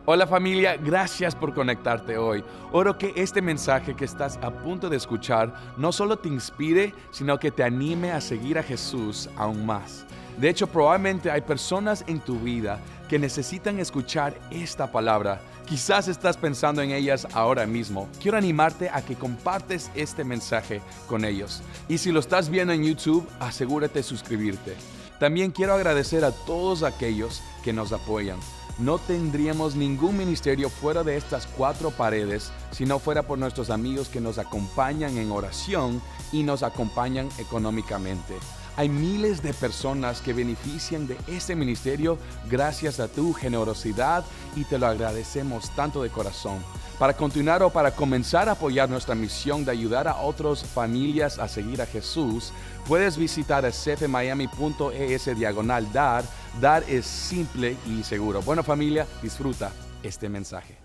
Hola familia, gracias por conectarte hoy. Oro que este mensaje que estás a punto de escuchar no solo te inspire, sino que te anime a seguir a Jesús aún más. De hecho, probablemente hay personas en tu vida que necesitan escuchar esta palabra. Quizás estás pensando en ellas ahora mismo. Quiero animarte a que compartes este mensaje con ellos. Y si lo estás viendo en YouTube, asegúrate de suscribirte. También quiero agradecer a todos aquellos que nos apoyan. No tendríamos ningún ministerio fuera de estas cuatro paredes si no fuera por nuestros amigos que nos acompañan en oración y nos acompañan económicamente. Hay miles de personas que benefician de este ministerio gracias a tu generosidad y te lo agradecemos tanto de corazón. Para continuar o para comenzar a apoyar nuestra misión de ayudar a otras familias a seguir a Jesús, puedes visitar cfmiami.es/dar. Dar es simple y seguro. Bueno familia, disfruta este mensaje.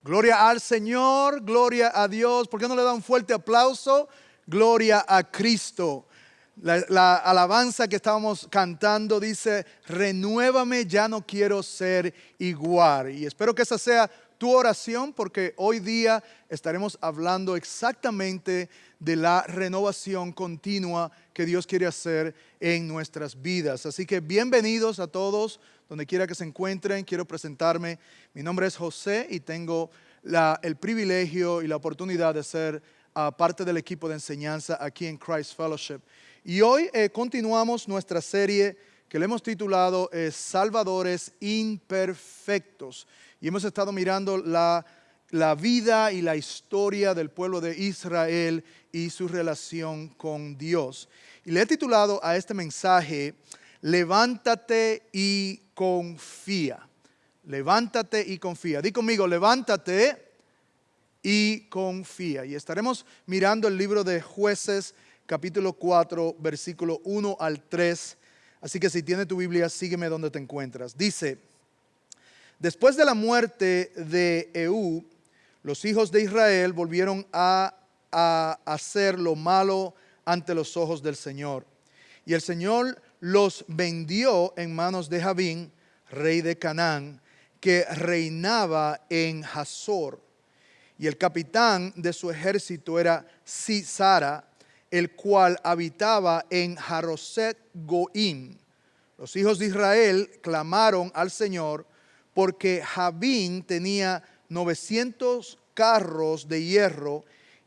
Gloria al Señor, gloria a Dios. ¿Por qué no le da un fuerte aplauso? Gloria a Cristo. La alabanza que estábamos cantando dice: renuévame, ya no quiero ser igual. Y espero que esa sea tu oración, porque hoy día estaremos hablando exactamente de la renovación continua que Dios quiere hacer en nuestras vidas. Así que bienvenidos a todos, donde quiera que se encuentren. Quiero presentarme. Mi nombre es José y tengo el privilegio y la oportunidad de ser parte del equipo de enseñanza aquí en Christ Fellowship. Y hoy continuamos nuestra serie que le hemos titulado Salvadores Imperfectos. Y hemos estado mirando la vida y la historia del pueblo de Israel y su relación con Dios. Y le he titulado a este mensaje: Levántate y confía. Levántate y confía. Di conmigo: levántate y confía. Y estaremos mirando el libro de Jueces, capítulo 4, versículo 1 al 3. Así que si tienes tu Biblia, sígueme donde te encuentras. Dice: después de la muerte de Ehud, los hijos de Israel volvieron a hacer lo malo ante los ojos del Señor. Y el Señor los vendió en manos de Jabín, rey de Canaán, que reinaba en Hazor. Y el capitán de su ejército era Sisara, el cual habitaba en Haroset Goim. Los hijos de Israel clamaron al Señor porque Jabín tenía 900 carros de hierro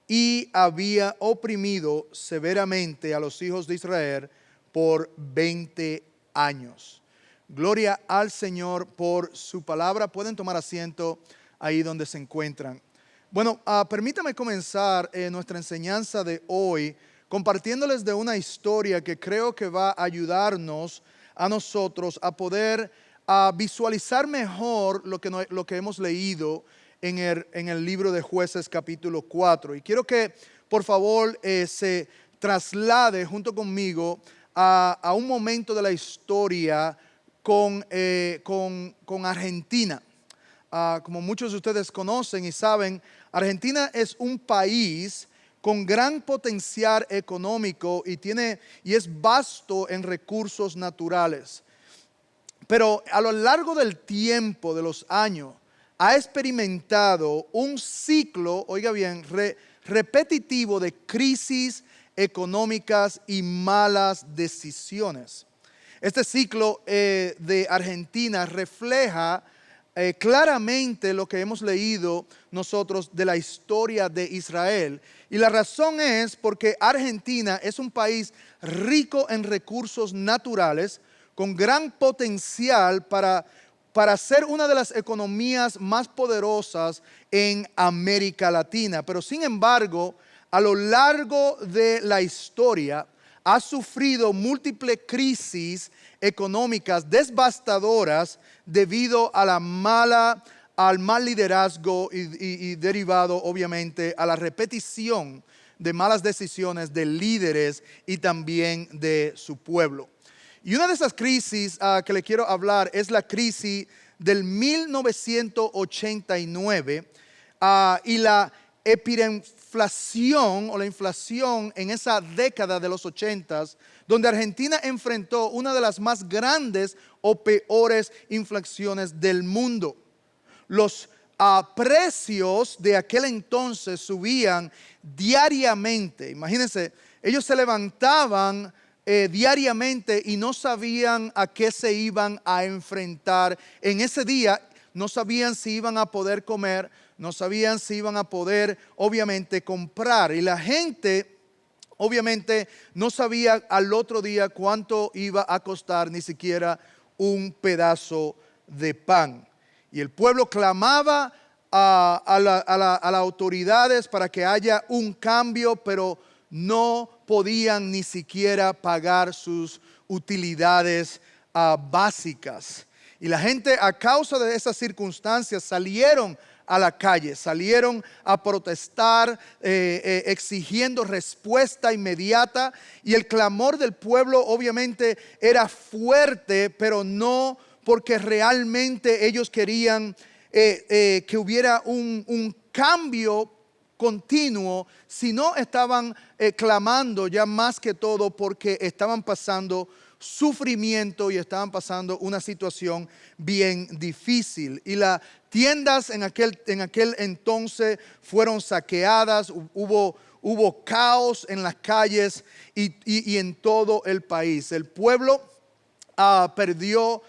y había oprimido severamente a los hijos de Israel por 20 años. Gloria al Señor por su palabra. Pueden tomar asiento ahí donde se encuentran. Bueno, permítame comenzar nuestra enseñanza de hoy compartiéndoles de una historia que creo que va a ayudarnos a nosotros a poder visualizar mejor lo que hemos leído en el libro de Jueces capítulo 4. Y quiero que por favor se traslade junto conmigo a un momento de la historia con Argentina. Como muchos de ustedes conocen y saben, Argentina es un país con gran potencial económico y es vasto en recursos naturales. Pero a lo largo del tiempo, de los años, ha experimentado un ciclo, oiga bien, repetitivo de crisis económicas y malas decisiones. Este ciclo de Argentina refleja claramente lo que hemos leído nosotros de la historia de Israel. Y la razón es porque Argentina es un país rico en recursos naturales, con gran potencial para ser una de las economías más poderosas en América Latina. Pero sin embargo, a lo largo de la historia, ha sufrido múltiples crisis económicas devastadoras debido a al mal liderazgo y derivado obviamente a la repetición de malas decisiones de líderes y también de su pueblo. Y una de esas crisis que le quiero hablar es la crisis del 1989 y la hiperinflación o la inflación en esa década de los 80s, donde Argentina enfrentó una de las más grandes o peores inflaciones del mundo. los precios de aquel entonces subían diariamente. Imagínense, ellos se levantaban diariamente y no sabían a qué se iban a enfrentar en ese día. No sabían si iban a poder comer, no sabían si iban a poder, obviamente, comprar. Y la gente, obviamente, no sabía al otro día cuánto iba a costar ni siquiera un pedazo de pan. Y el pueblo clamaba a las autoridades para que haya un cambio, pero no podían ni siquiera pagar sus utilidades básicas. Y la gente, a causa de esas circunstancias, salieron a la calle, salieron a protestar, exigiendo respuesta inmediata. Y el clamor del pueblo obviamente era fuerte, pero no porque realmente ellos querían que hubiera un cambio continuo, sino estaban clamando ya más que todo porque estaban pasando sufrimiento y estaban pasando una situación bien difícil. Y las tiendas en aquel entonces fueron saqueadas, hubo caos en las calles y en todo el país. El pueblo perdió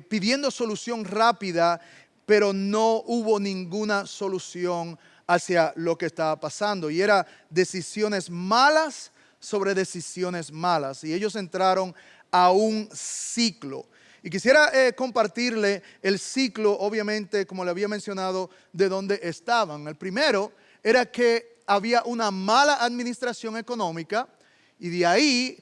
pidiendo solución rápida, pero no hubo ninguna solución hacia lo que estaba pasando. Y eran decisiones malas sobre decisiones malas. Y ellos entraron a un ciclo. Y quisiera compartirle el ciclo, obviamente, como le había mencionado, de dónde estaban. El primero era que había una mala administración económica y de ahí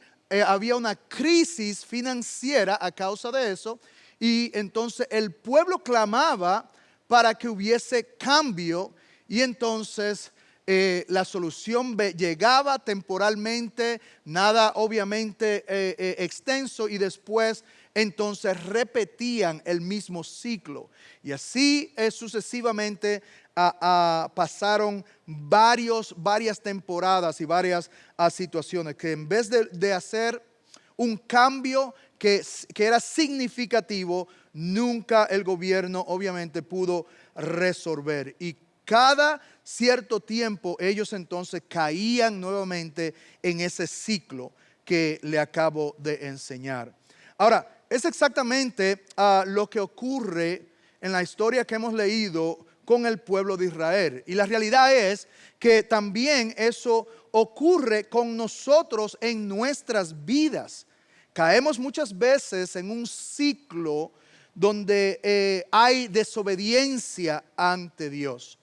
había una crisis financiera a causa de eso. Y entonces el pueblo clamaba para que hubiese cambio y entonces la solución llegaba temporalmente, nada obviamente extenso, y después entonces repetían el mismo ciclo. Y así sucesivamente pasaron varias temporadas y varias situaciones que en vez de hacer un cambio que era significativo, nunca el gobierno obviamente pudo resolver. Y cada cierto tiempo ellos entonces caían nuevamente en ese ciclo que le acabo de enseñar. Ahora, es exactamente lo que ocurre en la historia que hemos leído con el pueblo de Israel. Y la realidad es que también eso ocurre con nosotros en nuestras vidas. Caemos muchas veces en un ciclo donde hay desobediencia ante Dios.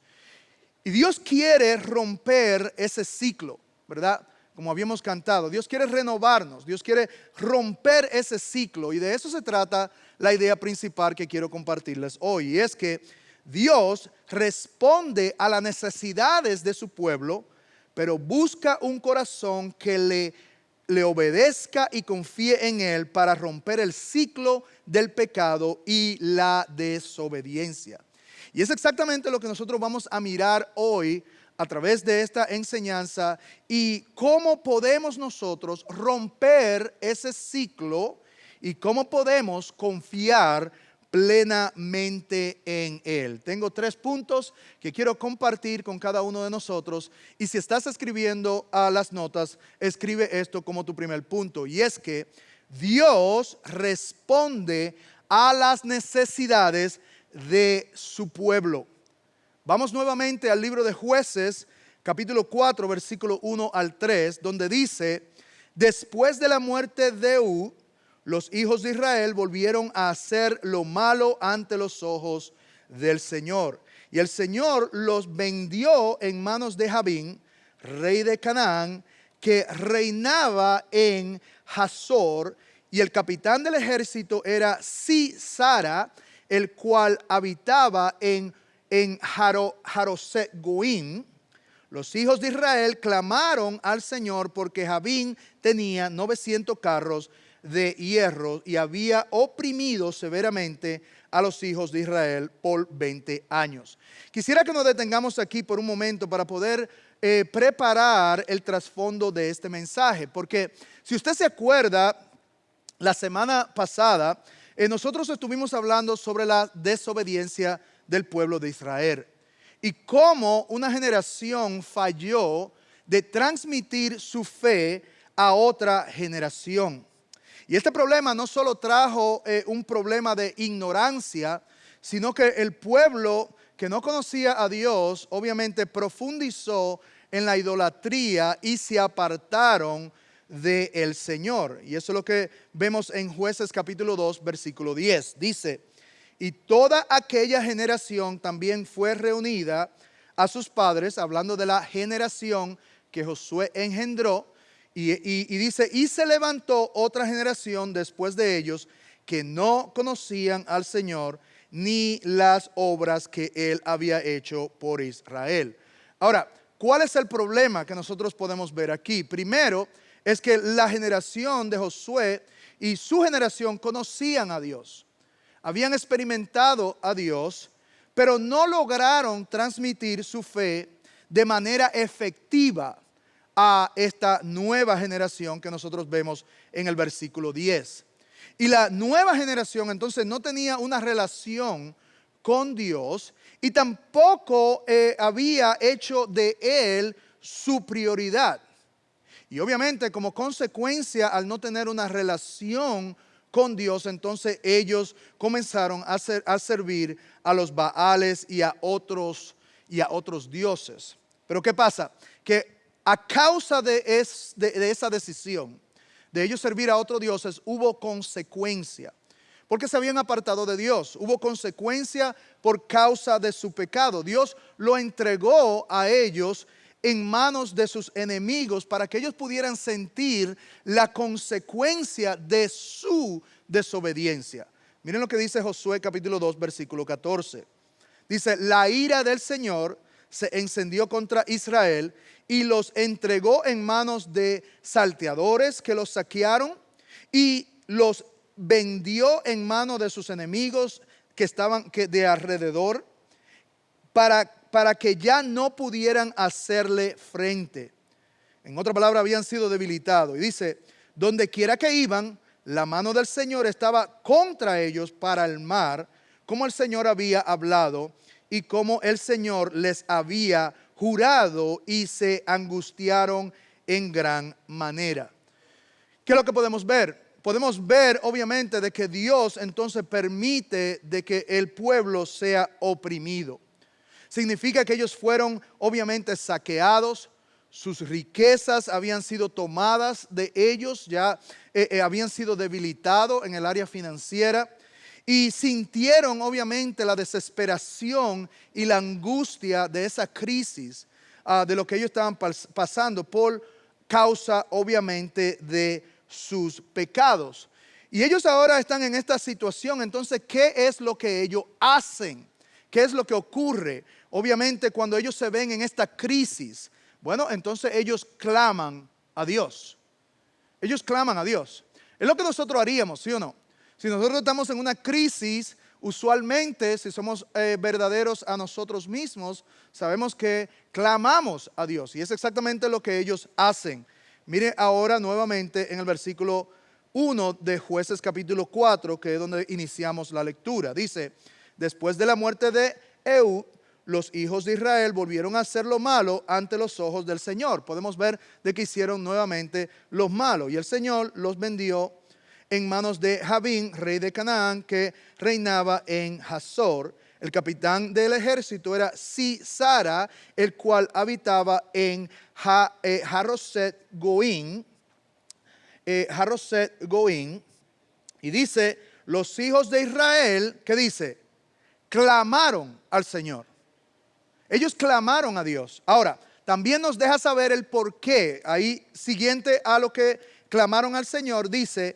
Y Dios quiere romper ese ciclo, ¿verdad? Como habíamos cantado, Dios quiere renovarnos, Dios quiere romper ese ciclo. Y de eso se trata la idea principal que quiero compartirles hoy. Y es que Dios responde a las necesidades de su pueblo, pero busca un corazón que le obedezca y confíe en Él para romper el ciclo del pecado y la desobediencia. Y es exactamente lo que nosotros vamos a mirar hoy a través de esta enseñanza y cómo podemos nosotros romper ese ciclo y cómo podemos confiar plenamente en Él. Tengo 3 puntos que quiero compartir con cada uno de nosotros, y si estás escribiendo a las notas, escribe esto como tu primer punto, y es que Dios responde a las necesidades de su pueblo. Vamos nuevamente al libro de Jueces, capítulo 4, versículo 1 al 3, donde dice: después de la muerte de Ehud, los hijos de Israel volvieron a hacer lo malo ante los ojos del Señor. Y el Señor los vendió en manos de Jabín, rey de Canaán, que reinaba en Hazor. Y el capitán del ejército era Sisara, el cual habitaba en Haroset Goim. Los hijos de Israel clamaron al Señor porque Jabín tenía 900 carros de hierro y había oprimido severamente a los hijos de Israel por 20 años. Quisiera que nos detengamos aquí por un momento para poder preparar el trasfondo de este mensaje, porque si usted se acuerda, la semana pasada nosotros estuvimos hablando sobre la desobediencia del pueblo de Israel y cómo una generación falló de transmitir su fe a otra generación. Y este problema no solo trajo un problema de ignorancia, sino que el pueblo que no conocía a Dios, obviamente profundizó en la idolatría y se apartaron del Señor. Y eso es lo que vemos en Jueces capítulo 2, versículo 10. Dice, y toda aquella generación también fue reunida a sus padres, hablando de la generación que Josué engendró, y dice, y se levantó otra generación después de ellos que no conocían al Señor ni las obras que Él había hecho por Israel. Ahora, ¿cuál es el problema que nosotros podemos ver aquí? Primero, es que la generación de Josué y su generación conocían a Dios. Habían experimentado a Dios, pero no lograron transmitir su fe de manera efectiva a esta nueva generación que nosotros vemos en el versículo 10. Y la nueva generación entonces no tenía una relación con Dios y tampoco había hecho de Él su prioridad. Y obviamente como consecuencia, al no tener una relación con Dios, entonces ellos comenzaron a servir a los Baales y a otros dioses. Pero ¿qué pasa? Que a causa de esa decisión de ellos servir a otros dioses, hubo consecuencia. Porque se habían apartado de Dios. Hubo consecuencia por causa de su pecado. Dios lo entregó a ellos en manos de sus enemigos para que ellos pudieran sentir la consecuencia de su desobediencia. Miren lo que dice Josué capítulo 2, versículo 14. Dice, la ira del Señor se encendió contra Israel y los entregó en manos de salteadores que los saquearon y los vendió en manos de sus enemigos que estaban de alrededor para que ya no pudieran hacerle frente. En otra palabra, habían sido debilitados. Y dice, donde quiera que iban, la mano del Señor estaba contra ellos para el mar, como el Señor había hablado y como el Señor les había jurado, y se angustiaron en gran manera. ¿Qué es lo que podemos ver? Podemos ver obviamente de que Dios entonces permite de que el pueblo sea oprimido. Significa que ellos fueron obviamente saqueados, sus riquezas habían sido tomadas de ellos, ya habían sido debilitados en el área financiera. Y sintieron obviamente la desesperación y la angustia de esa crisis, de lo que ellos estaban pasando por causa obviamente de sus pecados. Y ellos ahora están en esta situación. Entonces, ¿qué es lo que ellos hacen? ¿Qué es lo que ocurre? Obviamente cuando ellos se ven en esta crisis, bueno, entonces ellos claman a Dios. Ellos claman a Dios. Es lo que nosotros haríamos, ¿sí o no? Si nosotros estamos en una crisis, usualmente, si somos verdaderos a nosotros mismos, sabemos que clamamos a Dios. Y es exactamente lo que ellos hacen. Mire ahora nuevamente en el versículo 1 de Jueces capítulo 4, que es donde iniciamos la lectura. Dice, después de la muerte de Ehud, los hijos de Israel volvieron a hacer lo malo ante los ojos del Señor. Podemos ver de que hicieron nuevamente lo malo. Y el Señor los vendió en manos de Jabín, rey de Canaán, que reinaba en Hazor. El capitán del ejército era Sisara, el cual habitaba en Haroset Goín. Y dice, los hijos de Israel, ¿qué dice? Clamaron al Señor. Ellos clamaron a Dios. Ahora, también nos deja saber el por qué. Ahí, siguiente a lo que clamaron al Señor, dice,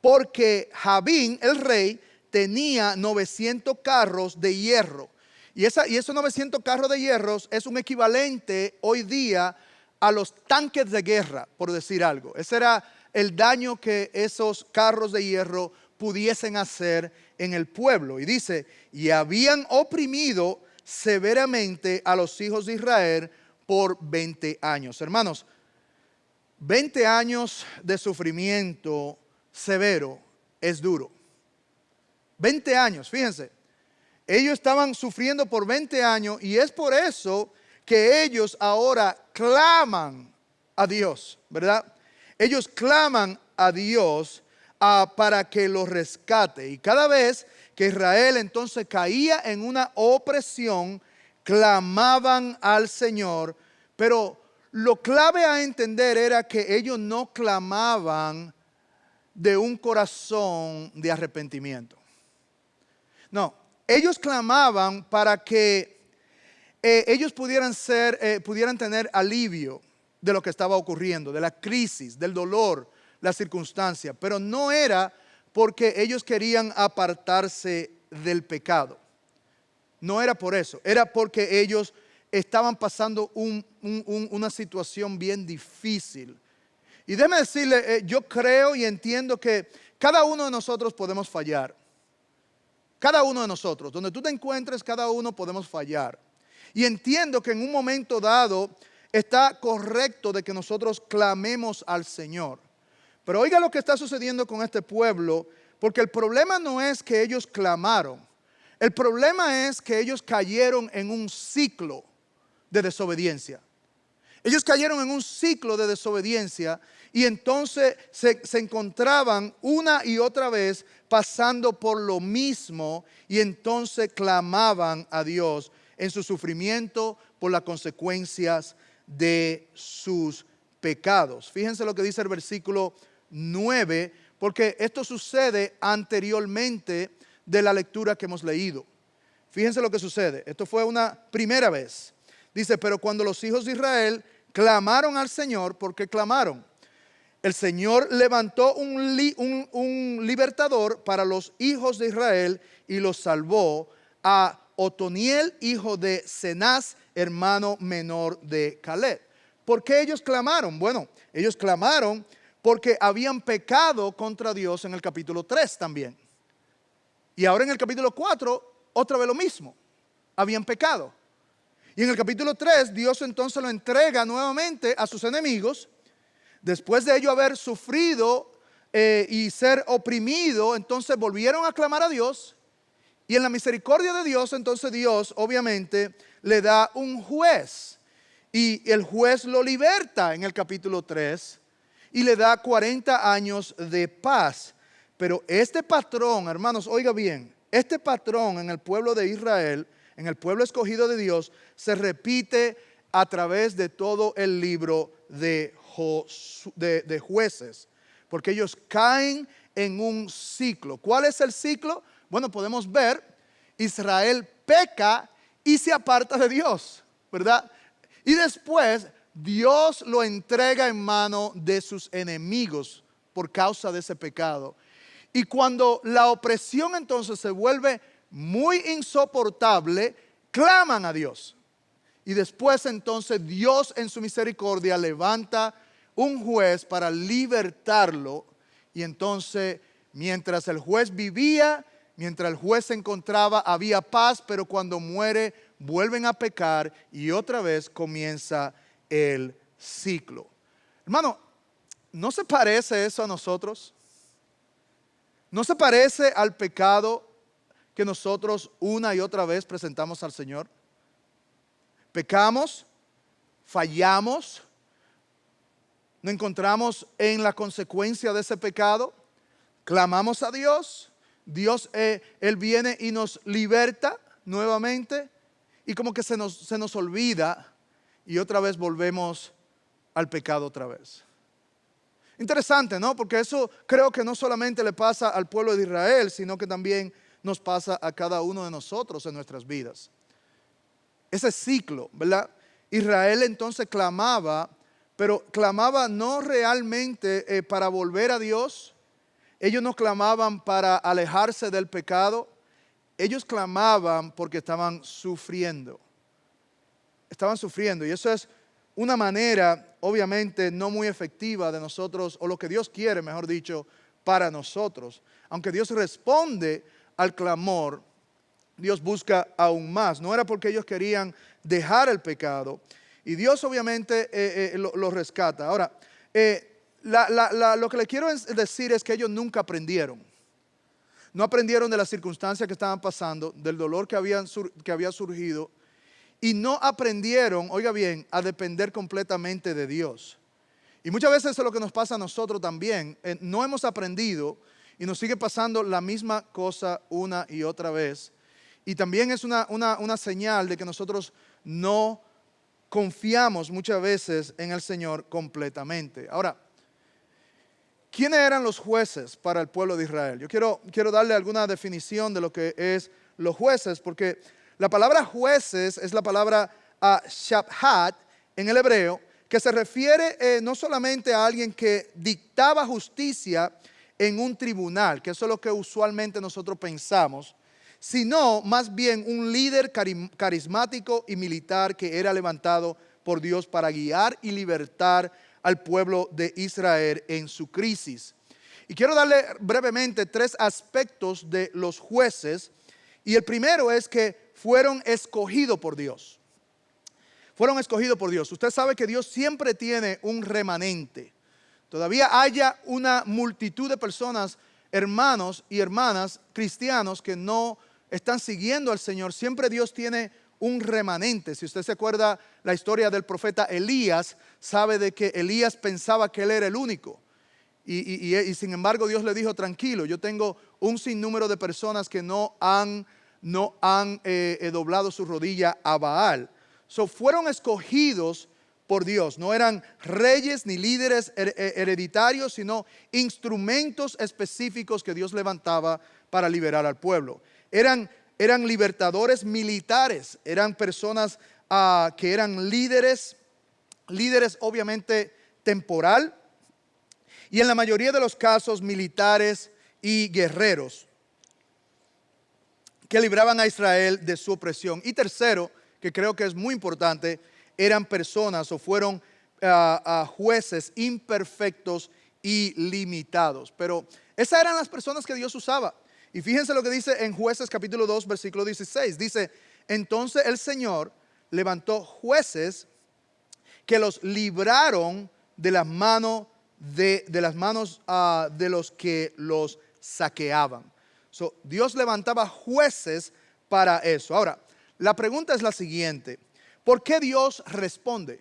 porque Jabín, el rey, tenía 900 carros de hierro. Y esos 900 carros de hierro es un equivalente hoy día a los tanques de guerra, por decir algo. Ese era el daño que esos carros de hierro pudiesen hacer en el pueblo. Y dice, y habían oprimido severamente a los hijos de Israel por 20 años. Hermanos, 20 años de sufrimiento severo es duro. 20 años, fíjense. Ellos estaban sufriendo por 20 años y es por eso que ellos ahora claman a Dios, ¿verdad? Ellos claman a Dios para que los rescate. Y cada vez que Israel entonces caía en una opresión, clamaban al Señor. Pero lo clave a entender era que ellos no clamaban de un corazón de arrepentimiento. No, ellos clamaban para que ellos pudieran tener alivio de lo que estaba ocurriendo, de la crisis, del dolor, la circunstancia. Pero no era porque ellos querían apartarse del pecado. No era por eso, era porque ellos estaban pasando una situación bien difícil. Y déjeme decirle, yo creo y entiendo que cada uno de nosotros podemos fallar. Cada uno de nosotros, donde tú te encuentres, cada uno podemos fallar. Y entiendo que en un momento dado está correcto de que nosotros clamemos al Señor. Pero oiga lo que está sucediendo con este pueblo, porque el problema no es que ellos clamaron. El problema es que ellos cayeron en un ciclo de desobediencia. Ellos cayeron en un ciclo de desobediencia y entonces se encontraban una y otra vez pasando por lo mismo y entonces clamaban a Dios en su sufrimiento por las consecuencias de sus pecados. Fíjense lo que dice el versículo 9, porque esto sucede anteriormente de la lectura que hemos leído. Fíjense lo que sucede. Esto fue una primera vez. Dice, pero cuando los hijos de Israel clamaron al Señor, ¿por qué clamaron? El Señor levantó un libertador para los hijos de Israel y los salvó, a Otoniel, hijo de Cenaz, hermano menor de Caleb. ¿Por qué ellos clamaron? Bueno, ellos clamaron porque habían pecado contra Dios en el capítulo 3 también. Y ahora en el capítulo 4, otra vez lo mismo. Habían pecado. Y en el capítulo 3, Dios entonces lo entrega nuevamente a sus enemigos. Después de ello haber sufrido y ser oprimido, entonces volvieron a clamar a Dios. Y en la misericordia de Dios, entonces Dios obviamente le da un juez. Y el juez lo liberta en el capítulo 3 y le da 40 años de paz. Pero este patrón, hermanos, oiga bien, este patrón en el pueblo de Israel, en el pueblo escogido de Dios, se repite a través de todo el libro de Jueces, porque ellos caen en un ciclo. ¿Cuál es el ciclo? Bueno, podemos ver, Israel peca y se aparta de Dios, ¿verdad? Y después Dios lo entrega en mano de sus enemigos por causa de ese pecado. Y cuando la opresión entonces se vuelve muy insoportable, claman a Dios. Y después entonces Dios en su misericordia levanta un juez para libertarlo. Y entonces mientras el juez vivía, mientras el juez se encontraba, había paz, pero cuando muere vuelven a pecar y otra vez comienza el ciclo. Hermano, ¿no se parece eso a nosotros? ¿No se parece al pecado que nosotros una y otra vez presentamos al Señor? Pecamos, fallamos, nos encontramos en la consecuencia de ese pecado, clamamos a Dios, Dios, Él viene y nos liberta nuevamente y como que se nos olvida y otra vez volvemos al pecado otra vez. Interesante, ¿no? Porque eso creo que no solamente le pasa al pueblo de Israel, sino que también nos pasa a cada uno de nosotros en nuestras vidas. Ese ciclo, ¿verdad? Israel entonces clamaba, pero clamaba no realmente para volver a Dios. Ellos no clamaban para alejarse del pecado. Ellos clamaban porque estaban sufriendo. Estaban sufriendo y eso es una manera, obviamente, no muy efectiva de nosotros, o lo que Dios quiere, mejor dicho, para nosotros. Aunque Dios responde al clamor, Dios busca aún más. No era porque ellos querían dejar el pecado. Y Dios obviamente lo rescata. Ahora, lo que le quiero decir es que ellos nunca aprendieron. no aprendieron de las circunstancias que estaban pasando, del dolor que había surgido, y no aprendieron, oiga bien, a depender completamente de Dios. Y muchas veces eso es lo que nos pasa a nosotros también. No hemos aprendido y nos sigue pasando la misma cosa una y otra vez. Y también es una señal de que nosotros no confiamos muchas veces en el Señor completamente. Ahora, ¿quiénes eran los jueces para el pueblo de Israel? Yo quiero darle alguna definición de lo que es los jueces, porque la palabra jueces es la palabra shabhat en el hebreo, que se refiere no solamente a alguien que dictaba justicia en un tribunal, que eso es lo que usualmente nosotros pensamos, sino más bien un líder carismático y militar que era levantado por Dios para guiar y libertar al pueblo de Israel en su crisis. Y quiero darle brevemente 3 aspectos de los jueces, y el primero es que fueron escogidos por Dios. Fueron escogidos por Dios. Usted sabe que Dios siempre tiene un remanente. Todavía haya una multitud de personas, hermanos y hermanas cristianos que no están siguiendo al Señor. Siempre Dios tiene un remanente. Si usted se acuerda la historia del profeta Elías, sabe de que Elías pensaba que él era el único. Y sin embargo Dios le dijo, tranquilo, yo tengo un sinnúmero de personas que no han doblado su rodilla a Baal. Fueron escogidos por Dios. No eran reyes ni líderes hereditarios, sino instrumentos específicos que Dios levantaba para liberar al pueblo. Eran libertadores militares, eran personas que eran líderes obviamente temporal, y en la mayoría de los casos militares y guerreros que libraban a Israel de su opresión. Y tercero, que creo que es muy importante, eran personas o fueron jueces imperfectos y limitados. Pero esas eran las personas que Dios usaba. Y fíjense lo que dice en Jueces capítulo 2, versículo 16. Dice, entonces el Señor levantó jueces que los libraron de las manos de los que los saqueaban. Dios levantaba jueces para eso. Ahora, la pregunta es la siguiente: ¿por qué Dios responde?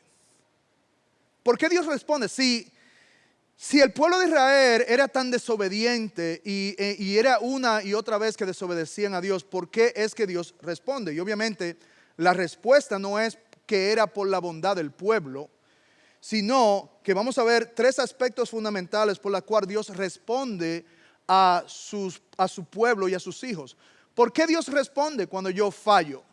¿Por qué Dios responde? Si el pueblo de Israel era tan desobediente y era una y otra vez que desobedecían a Dios, ¿por qué es que Dios responde? Y obviamente la respuesta no es que era por la bondad del pueblo, sino que vamos a ver 3 aspectos fundamentales por los cuales Dios responde a su pueblo y a sus hijos. ¿Por qué Dios responde cuando yo fallo?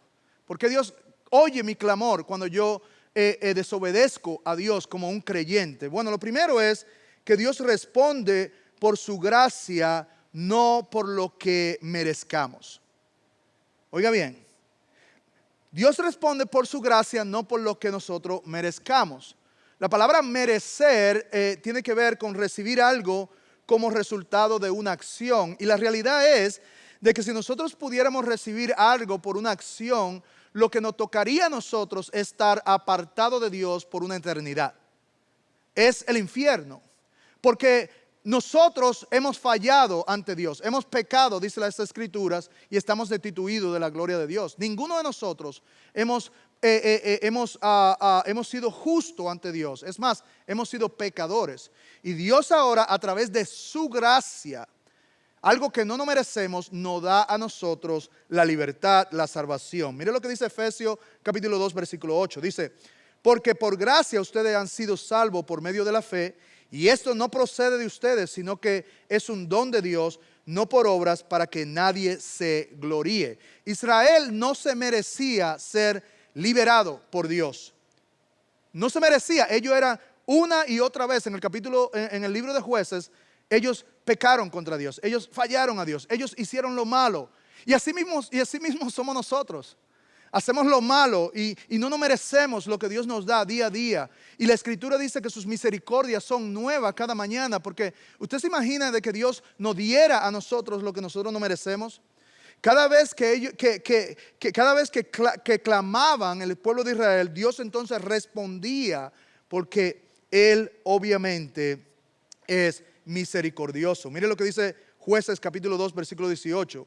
¿Por qué Dios oye mi clamor cuando yo desobedezco a Dios como un creyente? Bueno, lo primero es que Dios responde por su gracia, no por lo que merezcamos. Oiga bien, Dios responde por su gracia, no por lo que nosotros merezcamos. La palabra merecer tiene que ver con recibir algo como resultado de una acción. Y la realidad es de que si nosotros pudiéramos recibir algo por una acción, lo que nos tocaría a nosotros es estar apartado de Dios por una eternidad. Es el infierno. Porque nosotros hemos fallado ante Dios, hemos pecado, dice las Escrituras, y estamos destituidos de la gloria de Dios. Ninguno de nosotros hemos sido justos ante Dios. Es más, hemos sido pecadores. Y Dios ahora, a través de su gracia, algo que no nos merecemos, nos da a nosotros la libertad, la salvación. Mire lo que dice Efesios capítulo 2, versículo 8. Dice, porque por gracia ustedes han sido salvos por medio de la fe, y esto no procede de ustedes, sino que es un don de Dios, no por obras, para que nadie se gloríe. Israel no se merecía ser liberado por Dios. No se merecía. Ellos eran una y otra vez en el libro de Jueces, ellos pecaron contra Dios, ellos fallaron a Dios, ellos hicieron lo malo. Y así mismo somos nosotros. Hacemos lo malo y no nos merecemos lo que Dios nos da día a día. Y la Escritura dice que sus misericordias son nuevas cada mañana, porque usted se imagina de que Dios nos diera a nosotros lo que nosotros no merecemos. Cada vez que clamaban el pueblo de Israel, Dios entonces respondía, porque Él obviamente es misericordioso. Mire lo que dice Jueces capítulo 2, versículo 18.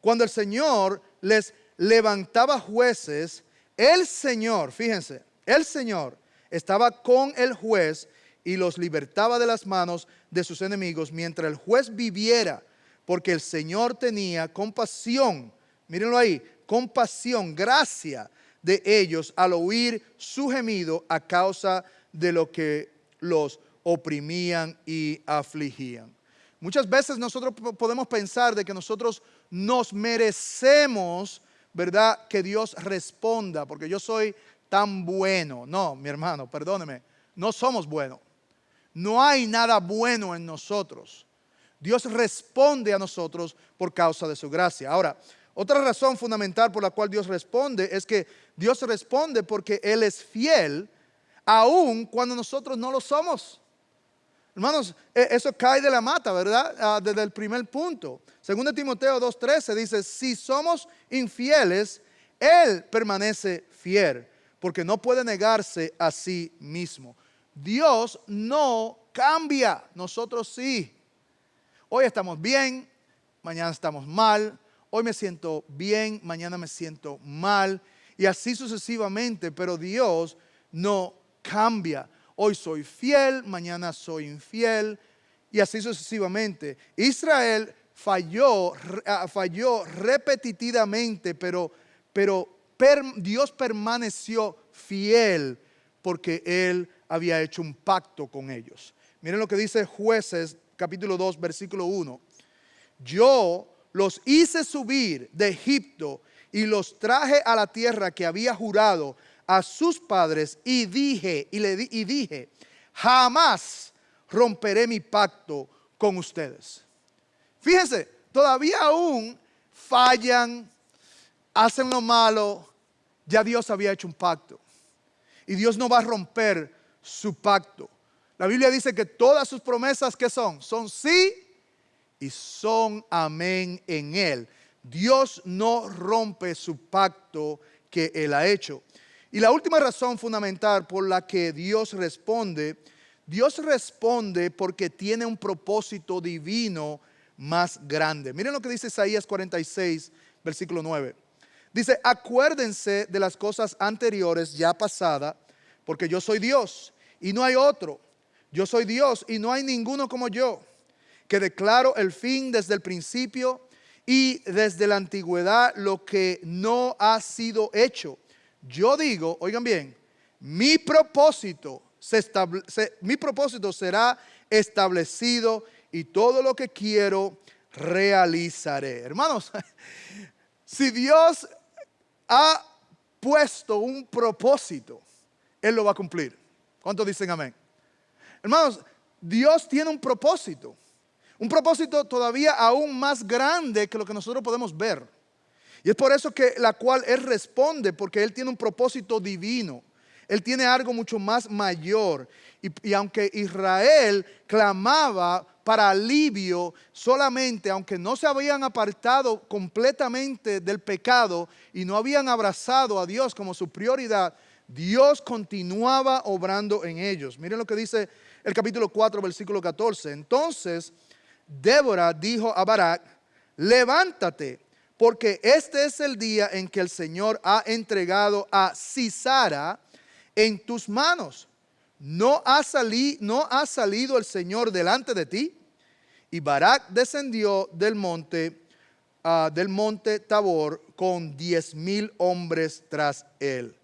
Cuando el Señor les levantaba jueces, el Señor, fíjense, el Señor estaba con el juez y los libertaba de las manos de sus enemigos mientras el juez viviera, porque el Señor tenía compasión, mírenlo ahí, compasión, gracia de ellos al oír su gemido a causa de lo que los oprimían y afligían. Muchas veces nosotros podemos pensar de que nosotros nos merecemos, ¿verdad?, que Dios responda, porque yo soy tan bueno. No, mi hermano, perdóneme, no somos buenos. No hay nada bueno en nosotros. Dios responde a nosotros por causa de su gracia. Ahora, otra razón fundamental por la cual Dios responde es que Dios responde porque Él es fiel aun cuando nosotros no lo somos. Hermanos, eso cae de la mata, ¿verdad? Desde el primer punto. Segundo Timoteo 2:13 dice, si somos infieles, Él permanece fiel, porque no puede negarse a sí mismo. Dios no cambia, nosotros sí. Hoy estamos bien, mañana estamos mal. Hoy me siento bien, mañana me siento mal. Y así sucesivamente, pero Dios no cambia. Hoy soy fiel, mañana soy infiel y así sucesivamente. Israel falló repetitivamente, pero Dios permaneció fiel porque Él había hecho un pacto con ellos. Miren lo que dice Jueces capítulo 2 versículo 1. Yo los hice subir de Egipto y los traje a la tierra que había jurado a sus padres y dije, jamás romperé mi pacto con ustedes. Fíjense, todavía aún fallan, hacen lo malo, ya Dios había hecho un pacto. Y Dios no va a romper su pacto. La Biblia dice que todas sus promesas, ¿qué son? Son sí y son amén en Él. Dios no rompe su pacto que Él ha hecho. Y la última razón fundamental por la que Dios responde porque tiene un propósito divino más grande. Miren lo que dice Isaías 46, versículo 9. Dice, acuérdense de las cosas anteriores ya pasadas, porque yo soy Dios y no hay otro. Yo soy Dios y no hay ninguno como yo, que declaro el fin desde el principio y desde la antigüedad lo que no ha sido hecho. Yo digo, oigan bien, mi propósito será establecido y todo lo que quiero realizaré. Hermanos, si Dios ha puesto un propósito, Él lo va a cumplir. ¿Cuántos dicen amén? Hermanos, Dios tiene un propósito todavía aún más grande que lo que nosotros podemos ver. Y es por eso que la cual Él responde, porque Él tiene un propósito divino. Él tiene algo mucho más mayor. Y aunque Israel clamaba para alivio solamente, aunque no se habían apartado completamente del pecado y no habían abrazado a Dios como su prioridad, Dios continuaba obrando en ellos. Miren lo que dice el capítulo 4, versículo 14. Entonces Débora dijo a Barak, levántate, porque este es el día en que el Señor ha entregado a Sisara en tus manos. ¿No ha salido el Señor delante de ti? Y Barak descendió del monte Tabor con 10,000 hombres tras él.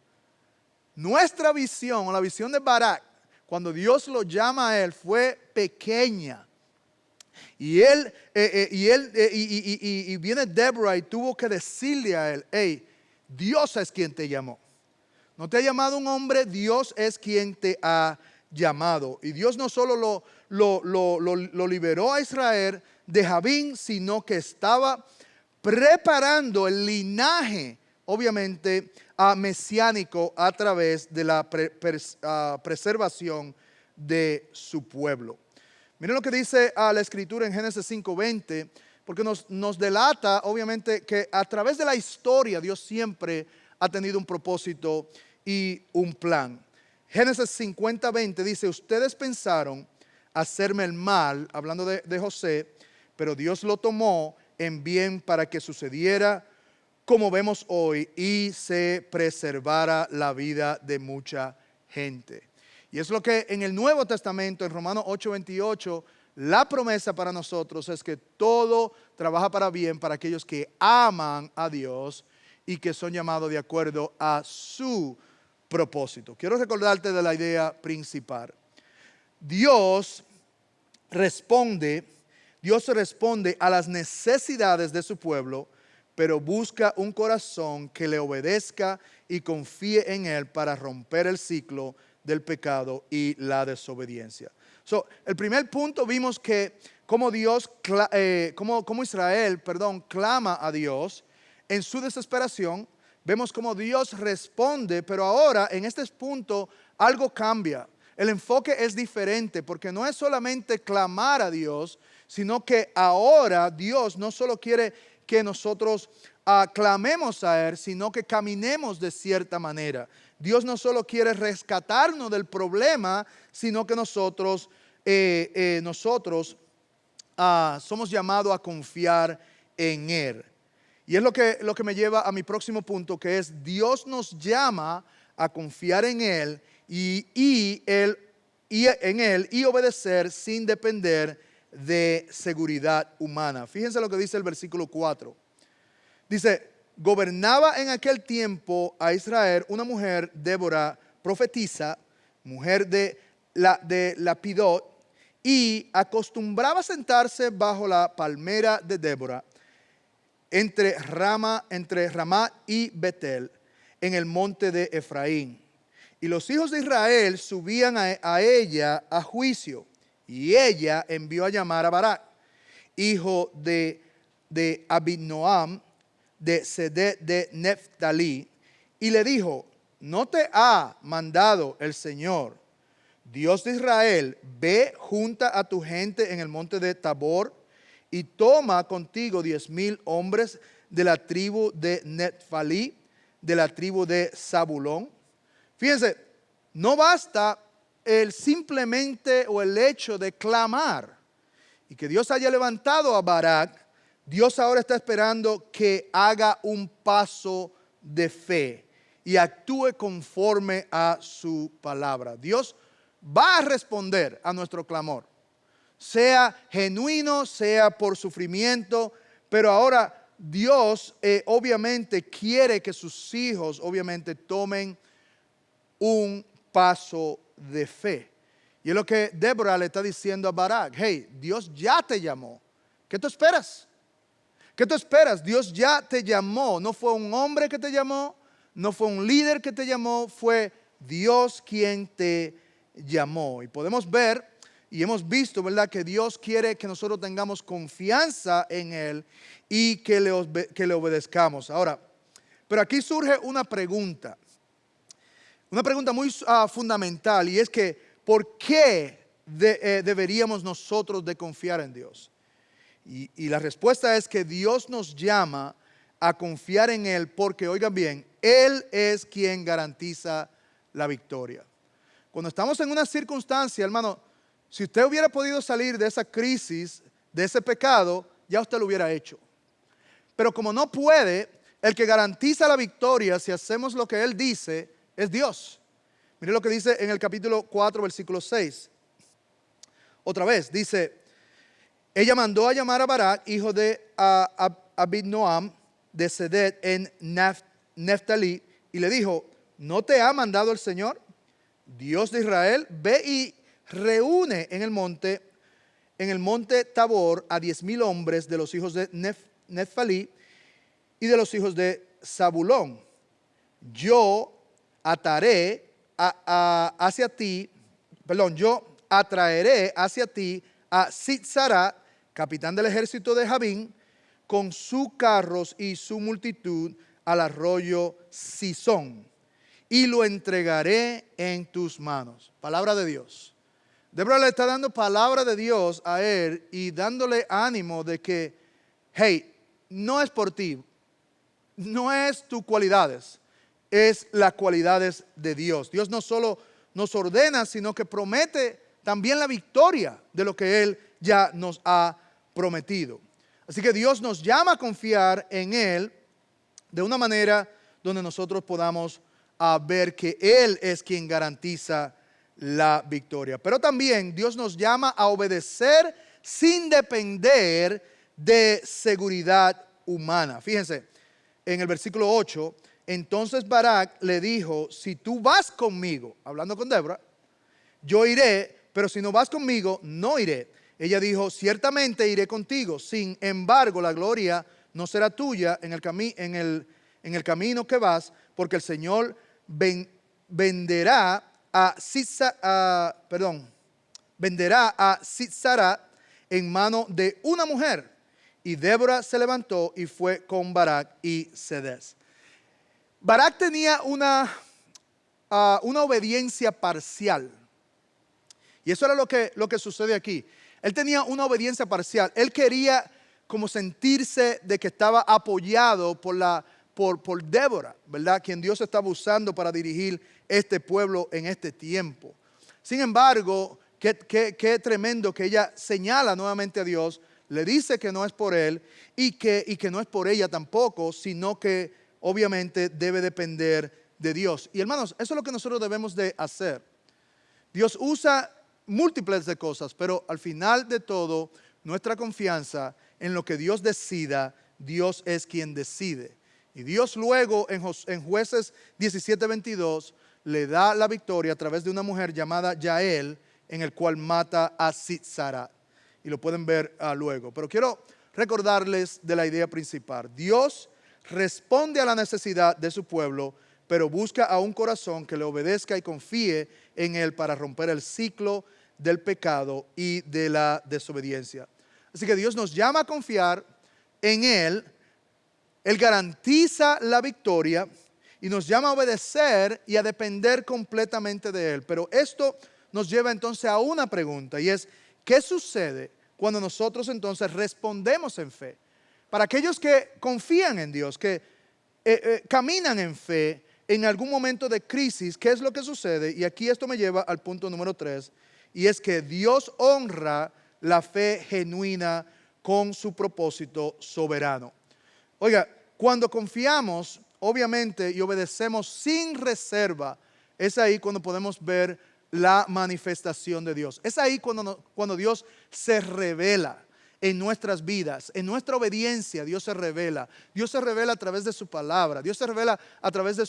Nuestra visión, o la visión de Barak, cuando Dios lo llama a él, fue pequeña. Y viene Débora y tuvo que decirle a él, hey, Dios es quien te llamó. No te ha llamado un hombre, Dios es quien te ha llamado. Y Dios no solo lo liberó a Israel de Jabín, sino que estaba preparando el linaje, obviamente, mesiánico a través de la preservación de su pueblo. Miren lo que dice la Escritura en Génesis 5:20, porque nos delata, obviamente, que a través de la historia Dios siempre ha tenido un propósito y un plan. Génesis 50:20 dice, ustedes pensaron hacerme el mal, hablando de José, pero Dios lo tomó en bien para que sucediera como vemos hoy y se preservara la vida de mucha gente. Y es lo que en el Nuevo Testamento, en Romanos 8:28, la promesa para nosotros es que todo trabaja para bien para aquellos que aman a Dios y que son llamados de acuerdo a su propósito. Quiero recordarte de la idea principal. Dios responde a las necesidades de su pueblo, pero busca un corazón que le obedezca y confíe en Él para romper el ciclo del pecado y la desobediencia. El primer punto vimos que como Israel clama a Dios en su desesperación. Vemos cómo Dios responde, pero ahora en este punto algo cambia. El enfoque es diferente porque no es solamente clamar a Dios, sino que ahora Dios no solo quiere que nosotros clamemos a Él, sino que caminemos de cierta manera. Dios no solo quiere rescatarnos del problema, sino que nosotros somos llamados a confiar en Él. Y es lo que me lleva a mi próximo punto, que es Dios nos llama a confiar en Él y en Él y obedecer sin depender de seguridad humana. Fíjense lo que dice el versículo 4. Dice, gobernaba en aquel tiempo a Israel una mujer, Débora, profetisa, mujer de Lapidot, y acostumbraba sentarse bajo la palmera de Débora, entre Ramá y Betel, en el monte de Efraín. Y los hijos de Israel subían a ella a juicio, y ella envió a llamar a Barak, hijo de Abinoam, de Sedet de Neftalí, y le dijo, ¿no te ha mandado el Señor, Dios de Israel, ve, junta a tu gente en el monte de Tabor, y toma contigo 10,000 hombres de la tribu de Neftalí, de la tribu de Zabulón? Fíjense, no basta el simplemente o el hecho de clamar y que Dios haya levantado a Barak. Dios ahora está esperando que haga un paso de fe y actúe conforme a su palabra. Dios va a responder a nuestro clamor, sea genuino, sea por sufrimiento, pero ahora Dios obviamente quiere que sus hijos obviamente tomen un paso de fe. Y es lo que Débora le está diciendo a Barak. Hey, Dios ya te llamó. ¿Qué tú esperas? ¿Qué tú esperas? Dios ya te llamó. No fue un hombre que te llamó, no fue un líder que te llamó, fue Dios quien te llamó. Y podemos ver y hemos visto, ¿verdad?, que Dios quiere que nosotros tengamos confianza en Él y que le obedezcamos. Ahora, pero aquí surge una pregunta muy fundamental, y es que ¿por qué deberíamos nosotros de confiar en Dios? Y la respuesta es que Dios nos llama a confiar en Él porque, oigan bien, Él es quien garantiza la victoria. Cuando estamos en una circunstancia, hermano, si usted hubiera podido salir de esa crisis, de ese pecado, ya usted lo hubiera hecho. Pero como no puede, el que garantiza la victoria si hacemos lo que Él dice es Dios. Mire lo que dice en el capítulo 4, versículo 6. Otra vez, dice, ella mandó a llamar a Barak, hijo de Abinoam, de Sedet en Neftalí, y le dijo, ¿no te ha mandado el Señor, Dios de Israel? Ve y reúne en el monte Tabor a 10,000 hombres de los hijos de Neftalí y de los hijos de Zabulón. Yo atraeré hacia ti a Sisara, capitán del ejército de Jabín, con sus carros y su multitud al arroyo Sison, y lo entregaré en tus manos. Palabra de Dios. Débora le está dando palabra de Dios a él y dándole ánimo de que, hey, no es por ti, no es tus cualidades, es las cualidades de Dios. Dios no solo nos ordena, sino que promete también la victoria de lo que Él ya nos ha prometido. Así que Dios nos llama a confiar en Él de una manera donde nosotros podamos ver que Él es quien garantiza la victoria. Pero también Dios nos llama a obedecer sin depender de seguridad humana. Fíjense, en el versículo 8, entonces Barak le dijo, si tú vas conmigo, hablando con Débora, yo iré, pero si no vas conmigo, no iré. Ella dijo, ciertamente iré contigo, sin embargo la gloria no será tuya en el camino que vas, porque el Señor venderá a Sisara en mano de una mujer. Y Débora se levantó y fue con Barak y Sedez. Barak tenía una obediencia parcial. Y eso era lo que sucede aquí. Él tenía una obediencia parcial. Él quería como sentirse de que estaba apoyado por Débora, ¿verdad? Quien Dios estaba usando para dirigir este pueblo en este tiempo. Sin embargo, qué tremendo que ella señala nuevamente a Dios, le dice que no es por él y que no es por ella tampoco, sino que obviamente debe depender de Dios. Y hermanos, eso es lo que nosotros debemos de hacer. Dios usa múltiples de cosas, pero al final de todo, nuestra confianza en lo que Dios decida, Dios es quien decide. Y Dios luego en Jueces 17:22 le da la victoria a través de una mujer llamada Yael, en el cual mata a Sisara. Y lo pueden ver luego. Pero quiero recordarles de la idea principal. Dios responde a la necesidad de su pueblo, pero busca a un corazón que le obedezca y confíe en Él para romper el ciclo del pecado y de la desobediencia. Así que Dios nos llama a confiar en Él. Él garantiza la victoria y nos llama a obedecer y a depender completamente de Él. Pero esto nos lleva entonces a una pregunta, y es, ¿qué sucede cuando nosotros entonces respondemos en fe? Para aquellos que confían en Dios, que caminan en fe, en algún momento de crisis, ¿qué es lo que sucede? Y aquí esto me lleva al punto número 3, y es que Dios honra la fe genuina con su propósito soberano. Oiga, cuando confiamos, obviamente, y obedecemos sin reserva, es ahí cuando podemos ver la manifestación de Dios. Es ahí cuando Dios se revela en nuestras vidas, en nuestra obediencia. Dios se revela. Dios se revela a través de su palabra. Dios se revela a través de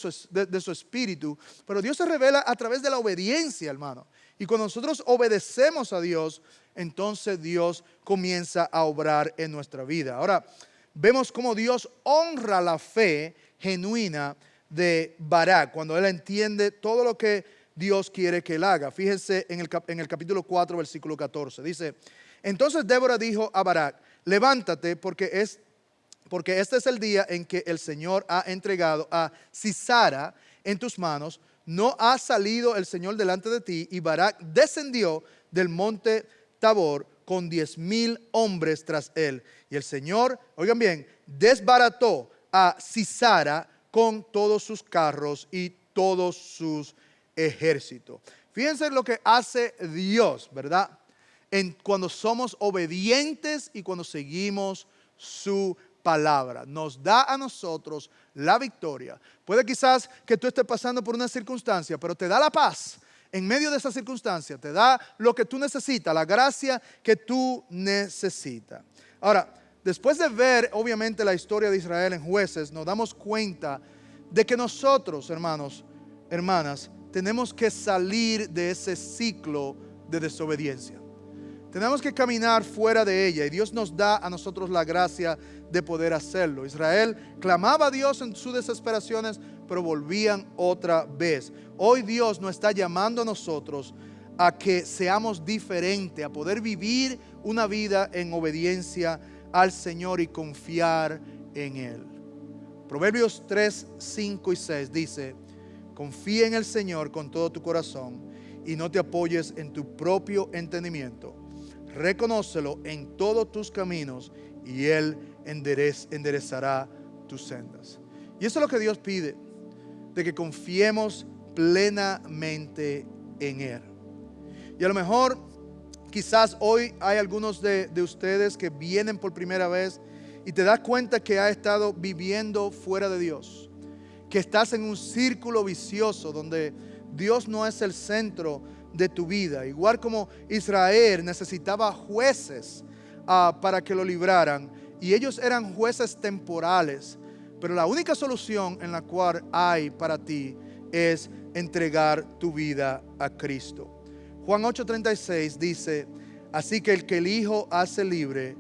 su espíritu. Pero Dios se revela a través de la obediencia, hermano. Y cuando nosotros obedecemos a Dios, entonces Dios comienza a obrar en nuestra vida. Ahora, vemos cómo Dios honra la fe genuina de Barak, cuando él entiende todo lo que Dios quiere que él haga. Fíjense en el capítulo 4, versículo 14. Dice, entonces Débora dijo a Barak, levántate porque este es el día en que el Señor ha entregado a Sisara en tus manos. No ha salido el Señor delante de ti. Y Barak descendió del monte Tabor con 10,000 hombres tras él. Y el Señor, oigan bien, desbarató a Sisara con todos sus carros y todos sus ejércitos. Fíjense lo que hace Dios, ¿verdad? Cuando somos obedientes y cuando seguimos su palabra. Nos da a nosotros la victoria. Puede quizás que tú estés pasando por una circunstancia, pero te da la paz. En medio de esa circunstancia, te da lo que tú necesitas, la gracia que tú necesitas. Ahora, después de ver obviamente la historia de Israel en Jueces, nos damos cuenta de que nosotros, hermanos, hermanas, tenemos que salir de ese ciclo de desobediencia. Tenemos que caminar fuera de ella y Dios nos da a nosotros la gracia de poder hacerlo. Israel clamaba a Dios en sus desesperaciones, pero volvían otra vez. Hoy Dios nos está llamando a nosotros a que seamos diferentes, a poder vivir una vida en obediencia al Señor y confiar en Él. Proverbios 3, 5 y 6 dice, confía en el Señor con todo tu corazón y no te apoyes en tu propio entendimiento. Reconócelo en todos tus caminos y Él enderezará tus sendas. Y eso es lo que Dios pide, de que confiemos plenamente en Él. Y a lo mejor quizás hoy hay algunos de ustedes que vienen por primera vez y te das cuenta que has estado viviendo fuera de Dios, que estás en un círculo vicioso donde Dios no es el centro de tu vida. Igual como Israel necesitaba jueces para que lo libraran, y ellos eran jueces temporales, pero la única solución en la cual hay para ti es entregar tu vida a Cristo. Juan 8:36 dice: así que el que el Hijo hace libre,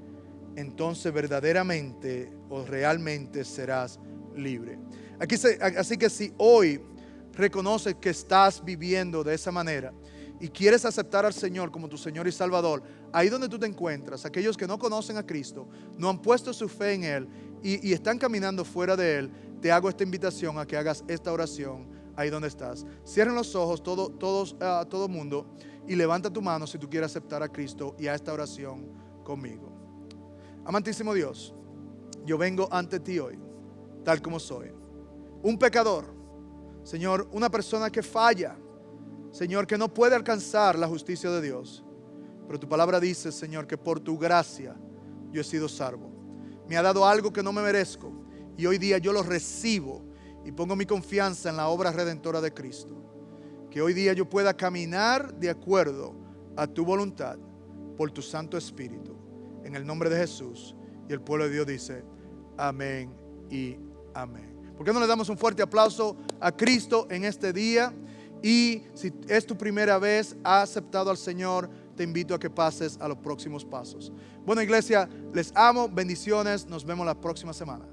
entonces verdaderamente o realmente serás libre. Así que si hoy reconoces que estás viviendo de esa manera y quieres aceptar al Señor como tu Señor y Salvador, ahí donde tú te encuentras, aquellos que no conocen a Cristo, no han puesto su fe en Él y están caminando fuera de Él, te hago esta invitación a que hagas esta oración ahí donde estás. Cierren los ojos todo mundo y levanta tu mano si tú quieres aceptar a Cristo y a esta oración conmigo. Amantísimo Dios, yo vengo ante ti hoy, tal como soy, un pecador, Señor, una persona que falla, Señor, que no puede alcanzar la justicia de Dios. Pero tu palabra dice, Señor, que por tu gracia yo he sido salvo. Me ha dado algo que no me merezco y hoy día yo lo recibo y pongo mi confianza en la obra redentora de Cristo. Que hoy día yo pueda caminar de acuerdo a tu voluntad por tu Santo Espíritu. En el nombre de Jesús. Y el pueblo de Dios dice, amén y amén. ¿Por qué no le damos un fuerte aplauso a Cristo en este día? Y si es tu primera vez, has aceptado al Señor, te invito a que pases a los próximos pasos. Bueno, iglesia, les amo, bendiciones, nos vemos la próxima semana.